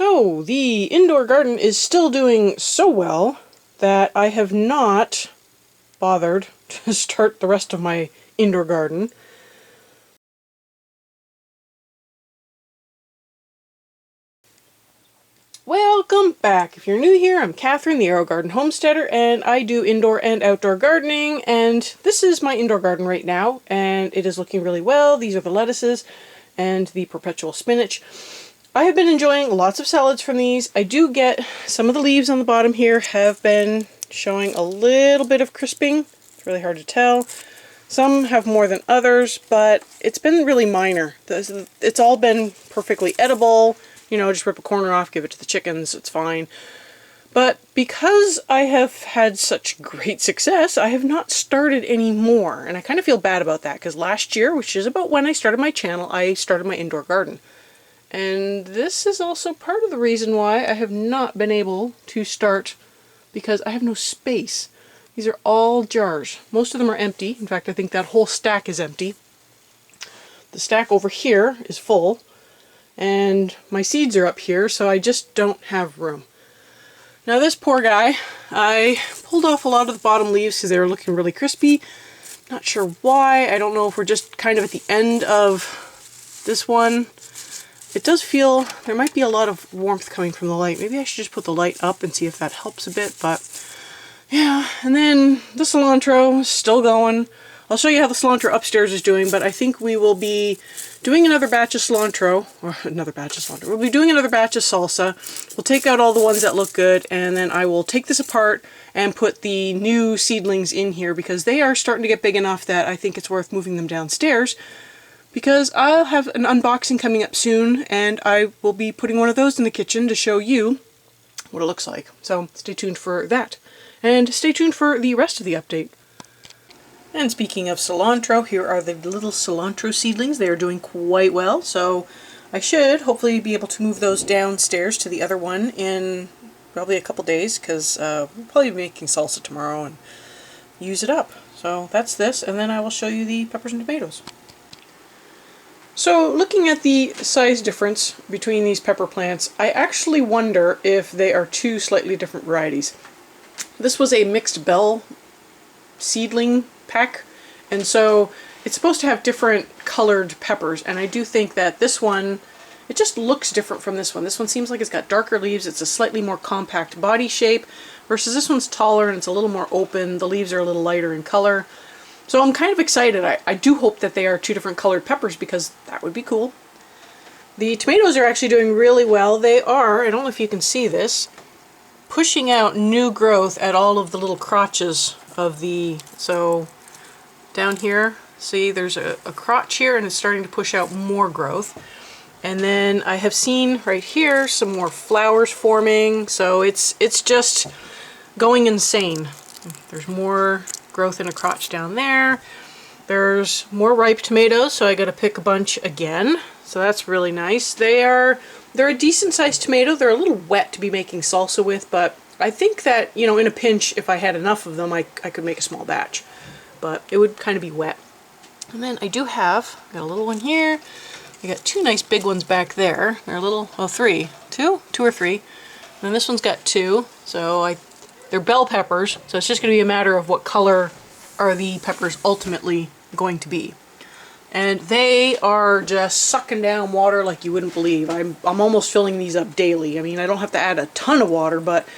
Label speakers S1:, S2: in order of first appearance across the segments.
S1: So, the indoor garden is still doing so well that I have not bothered to start the rest of my indoor garden. Welcome back! If you're new here, I'm Kathryn, the Aerogarden Homesteader, and I do indoor and outdoor gardening, and this is my indoor garden right now, and it is looking really well. These are the lettuces and the perpetual spinach. I have been enjoying lots of salads from these. I do get some of the leaves on the bottom here have been showing a little bit of crisping. It's really hard to tell. Some have more than others, but it's been really minor. It's all been perfectly edible. You know, just rip a corner off, give it to the chickens, it's fine. But because I have had such great success, I have not started any more. And I kind of feel bad about that, because last year, which is about when I started my channel, I started my indoor garden. And this is also part of the reason why I have not been able to start, because I have no space. These are all jars. Most of them are empty. In fact, I think that whole stack is empty. The stack over here is full, and my seeds are up here, so I just don't have room. Now this poor guy, I pulled off a lot of the bottom leaves because they were looking really crispy. Not sure why. I don't know if we're just kind of at the end of this one. It does feel there might be a lot of warmth coming from the light. Maybe I should just put the light up and see if that helps a bit, but yeah. And then the cilantro is still going. I'll show you how the cilantro upstairs is doing, but I think we will be doing another batch of cilantro, or another batch of cilantro. We'll be doing another batch of salsa. We'll take out all the ones that look good, and then I will take this apart and put the new seedlings in here because they are starting to get big enough that I think it's worth moving them downstairs. Because I'll have an unboxing coming up soon, and I will be putting one of those in the kitchen to show you what it looks like. So stay tuned for that. And stay tuned for the rest of the update. And speaking of cilantro, here are the little cilantro seedlings. They are doing quite well, so I should hopefully be able to move those downstairs to the other one in probably a couple days, because we'll probably be making salsa tomorrow and use it up. So that's this, and then I will show you the peppers and tomatoes. So looking at the size difference between these pepper plants, I actually wonder if they are two slightly different varieties. This was a mixed bell seedling pack, and so it's supposed to have different colored peppers, and I do think that this one, it just looks different from this one. This one seems like it's got darker leaves, it's a slightly more compact body shape, versus this one's taller and it's a little more open, the leaves are a little lighter in color. So I'm kind of excited. I do hope that they are two different colored peppers because that would be cool. The tomatoes are actually doing really well. They are, I don't know if you can see this, pushing out new growth at all of the little crotches of the, so down here, see there's a crotch here and it's starting to push out more growth. And then I have seen right here some more flowers forming, so it's just going insane. There's more growth in a crotch down there. There's more ripe tomatoes, so I gotta pick a bunch again. So that's really nice. They're a decent sized tomato. They're a little wet to be making salsa with, but I think that, you know, in a pinch, if I had enough of them, I could make a small batch. But it would kind of be wet. And then I do have, got a little one here. I got two nice big ones back there. They're a little, oh, three. Two or three. And then this one's got two, so they're bell peppers, so it's just going to be a matter of what color are the peppers ultimately going to be. And they are just sucking down water like you wouldn't believe. I'm almost filling these up daily. I mean, I don't have to add a ton of water, but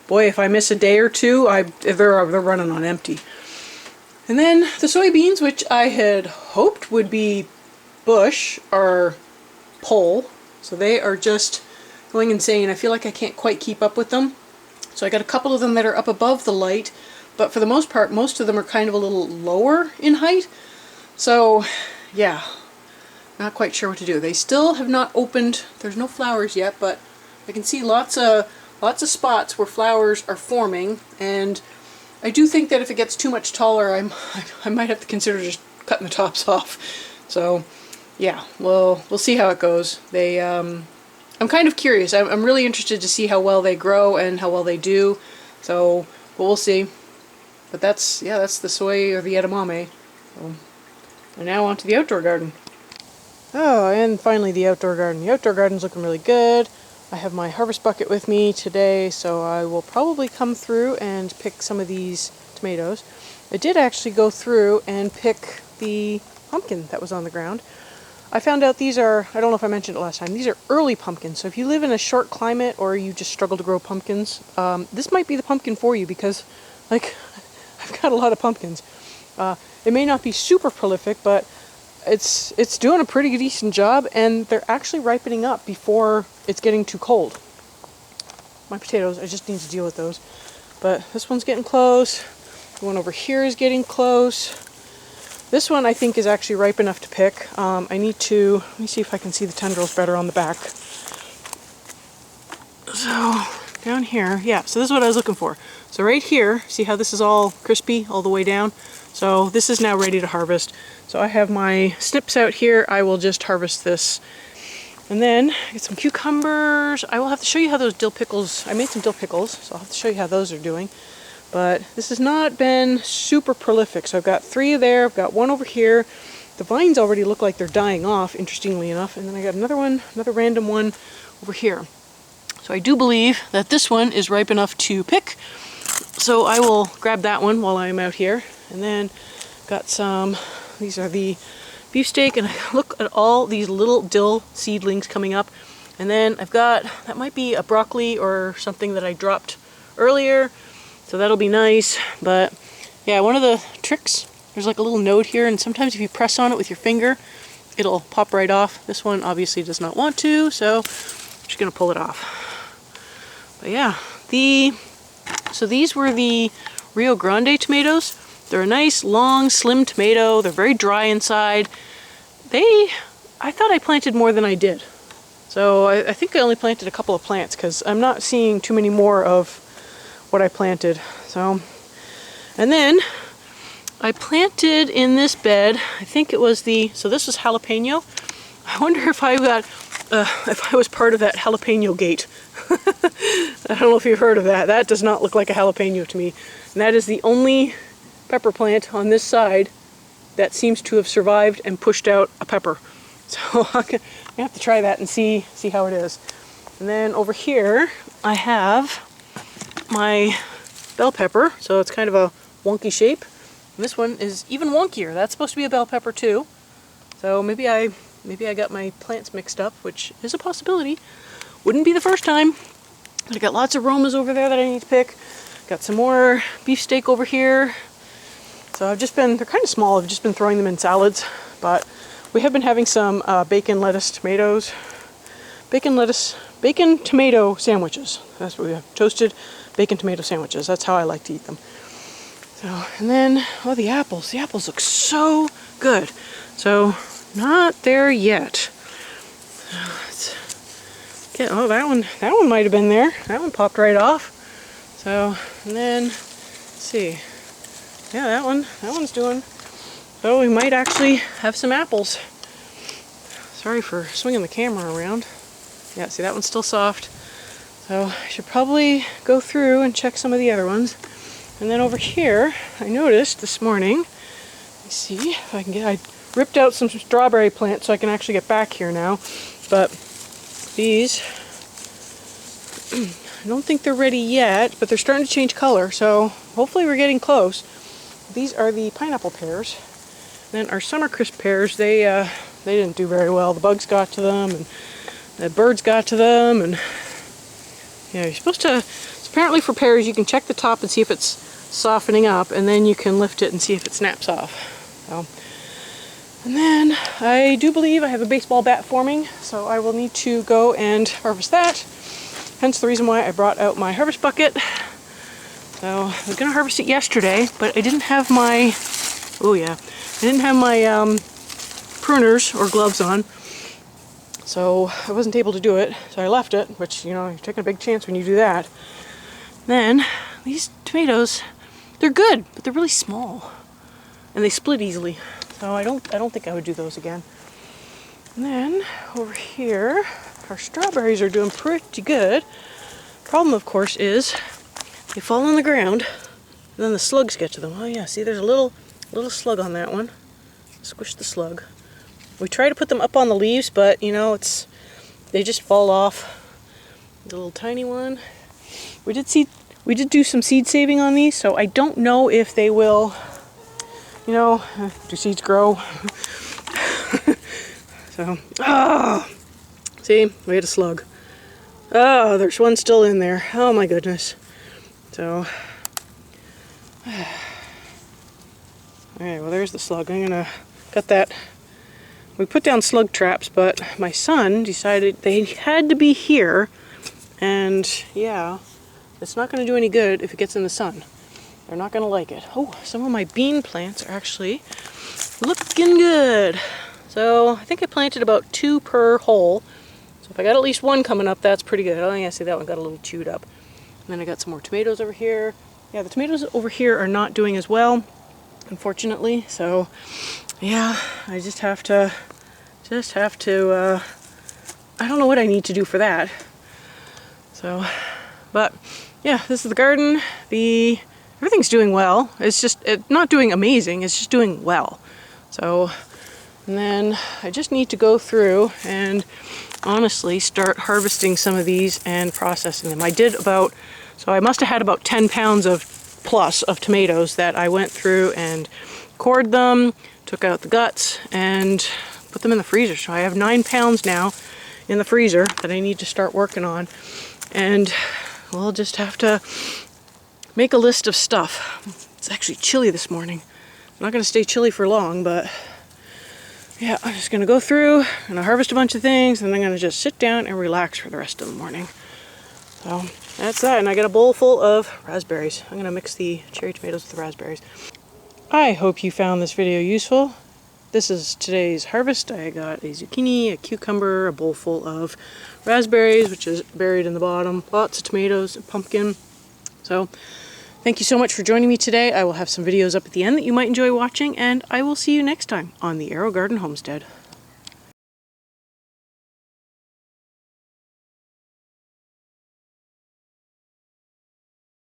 S1: boy, if I miss a day or two, they're running on empty. And then the soybeans, which I had hoped would be bush, are pole. So they are just going insane. I feel like I can't quite keep up with them. So I got a couple of them that are up above the light, but for the most part, most of them are kind of a little lower in height. So, yeah, not quite sure what to do. They still have not opened. There's no flowers yet, but I can see lots of spots where flowers are forming, and I do think that if it gets too much taller, I might have to consider just cutting the tops off. So, yeah, we'll see how it goes. I'm kind of curious. I'm really interested to see how well they grow and how well they do. So, but we'll see. But that's the soy or the edamame. So, and now on to the outdoor garden. Oh, and finally the outdoor garden. The outdoor garden's looking really good. I have my harvest bucket with me today, so I will probably come through and pick some of these tomatoes. I did actually go through and pick the pumpkin that was on the ground. I found out these are, I don't know if I mentioned it last time, these are early pumpkins. So if you live in a short climate or you just struggle to grow pumpkins, this might be the pumpkin for you because, like, I've got a lot of pumpkins. It may not be super prolific, but it's doing a pretty decent job, and they're actually ripening up before it's getting too cold. My potatoes, I just need to deal with those. But this one's getting close. The one over here is getting close. This one I think is actually ripe enough to pick. Let me see if I can see the tendrils better on the back. So down here, yeah, so this is what I was looking for. So right here, see how this is all crispy all the way down? So this is now ready to harvest. So I have my snips out here. I will just harvest this. And then I get some cucumbers. I will have to show you how those dill pickles, I made some dill pickles, so I'll have to show you how those are doing. But this has not been super prolific. So I've got 3 there, I've got 1 over here. The vines already look like they're dying off, interestingly enough. And then I got another one, another random one over here. So I do believe that this one is ripe enough to pick. So I will grab that one while I'm out here. And then got some, these are the beefsteak, and look at all these little dill seedlings coming up. And then I've got, that might be a broccoli or something that I dropped earlier. So that'll be nice. But yeah, one of the tricks, there's like a little node here, and sometimes if you press on it with your finger, it'll pop right off. This one obviously does not want to, so I'm just gonna pull it off. But yeah, so these were the Rio Grande tomatoes. They're a nice, long, slim tomato. They're very dry inside. I thought I planted more than I did. So I think I only planted a couple of plants because I'm not seeing too many more of what I planted. So, and then I planted in this bed, I think it was so this was jalapeno. I wonder if I was part of that jalapeno gate. I don't know if you've heard of that. That does not look like a jalapeno to me. And that is the only pepper plant on this side that seems to have survived and pushed out a pepper. So I'm gonna have to try that and see how it is. And then over here I have my bell pepper. So it's kind of a wonky shape. And this one is even wonkier. That's supposed to be a bell pepper too. So maybe I got my plants mixed up, which is a possibility. Wouldn't be the first time. I got lots of romas over there that I need to pick. Got some more beefsteak over here. So they're kind of small, I've just been throwing them in salads, but we have been having some bacon tomato sandwiches. That's what we have, toasted bacon tomato sandwiches. That's how I like to eat them. So, and then, oh, the apples look so good. So, not there yet. Oh, that one might have been there. That one popped right off. So, and then, let's see. Yeah, that one's doing. So we might actually have some apples. Sorry for swinging the camera around. Yeah, see, that one's still soft. So I should probably go through and check some of the other ones. And then over here, I noticed this morning, let me see if I can I ripped out some strawberry plants so I can actually get back here now. But these, I don't think they're ready yet, but they're starting to change color, so hopefully we're getting close. These are the pineapple pears. Then our summer crisp pears, they didn't do very well. The bugs got to them, and the birds got to them, and yeah, you're supposed to, apparently for pears you can check the top and see if it's softening up, and then you can lift it and see if it snaps off. So, and then I do believe I have a baseball bat forming, so I will need to go and harvest that. Hence the reason why I brought out my harvest bucket. So I was going to harvest it yesterday, but I didn't have my, pruners or gloves on. So I wasn't able to do it, so I left it, which, you know, you're taking a big chance when you do that. Then, these tomatoes, they're good, but they're really small. And they split easily. So I don't think I would do those again. And then, over here, our strawberries are doing pretty good. Problem, of course, is they fall on the ground, and then the slugs get to them. Oh yeah, see, there's a little slug on that one. Squish the slug. We try to put them up on the leaves, but you know, they just fall off. The little tiny one. We did do some seed saving on these, so I don't know if they will, you know, do seeds grow? So, see, we had a slug. Oh, there's one still in there. Oh my goodness. So, alright, well there's the slug. I'm gonna cut that. We put down slug traps, but my son decided they had to be here, and yeah, it's not gonna do any good if it gets in the sun. They're not gonna like it. Oh, some of my bean plants are actually looking good. So I think I planted about 2 per hole. So if I got at least 1 coming up, that's pretty good. Oh yeah, see that one got a little chewed up. And then I got some more tomatoes over here. Yeah, the tomatoes over here are not doing as well, unfortunately. So yeah, I just have to, I don't know what I need to do for that. So, but yeah, this is the garden. Everything's doing well. It's just not doing amazing, it's just doing well. So, and then I just need to go through and honestly start harvesting some of these and processing them. So I must have had about 10 pounds plus of tomatoes that I went through and cored them, took out the guts, and put them in the freezer. So I have 9 pounds now in the freezer that I need to start working on. And we'll just have to make a list of stuff. It's actually chilly this morning. I'm not going to stay chilly for long, but yeah, I'm just going to go through and harvest a bunch of things, and then I'm going to just sit down and relax for the rest of the morning. So that's that, and I got a bowl full of raspberries. I'm going to mix the cherry tomatoes with the raspberries. I hope you found this video useful. This is today's harvest. I got a zucchini, a cucumber, a bowl full of raspberries, which is buried in the bottom, lots of tomatoes, and pumpkin. So thank you so much for joining me today. I will have some videos up at the end that you might enjoy watching, and I will see you next time on the Aerogarden Homestead.